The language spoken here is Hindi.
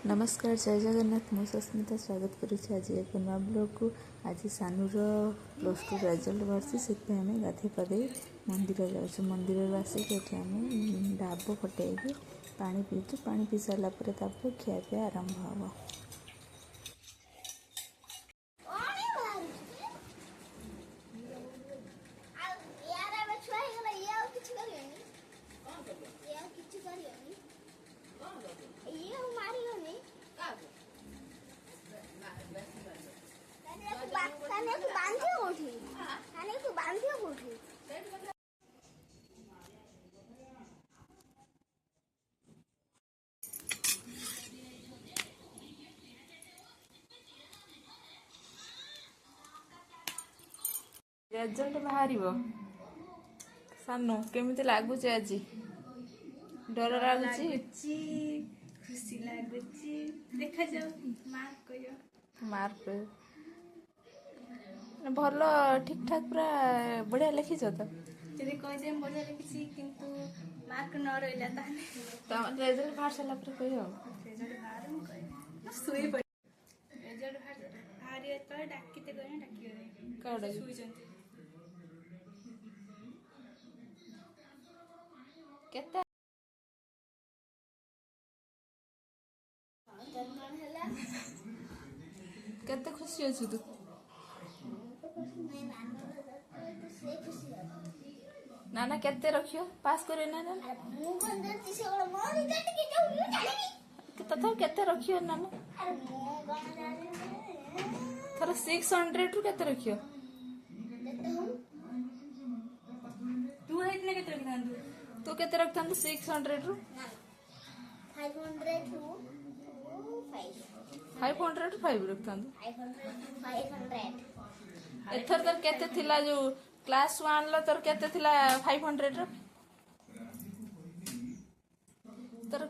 नमस्कार जय जगन्नाथ मु सस्मिता स्वागत करुच्छे आज एक नवा ब्लॉग को। आज सानूर +2 रिजल्ट बाहर से आम गाधे पाधे मंदिर जाऊँ। मंदिर आसिक आम डाब फटेक पा पीचु। पा पी सारापर खियापिया आरंभ हम। रिजल्ट बाहर सानू केमिति लगुच आज डर लगुच खुशी लगुची देखा जाऊ मार्क भल ठीक ठाक पूरा बढ़िया लिखी तो जब कहीदे बढ़िया लिखी किंतु मार्क न रहा तो रिजल्ट बाहर सारा कह रिजल्ट बाहर शुई रिजल्ट बाहर डाकिते डाकिए केते केते खुशी अछि तू नाना केते रखियो पास करे ना ना तथा केते रखियो नाना थर 600 रु केते रखियो तू हेतने केते रखनांदु तू केते रखतांदु 600 रु 500 to 5 500 रु 5 रखतांदु 500 एथर तर केते थिला जो क्लास 1 लो तर केते थिला 500 रो तर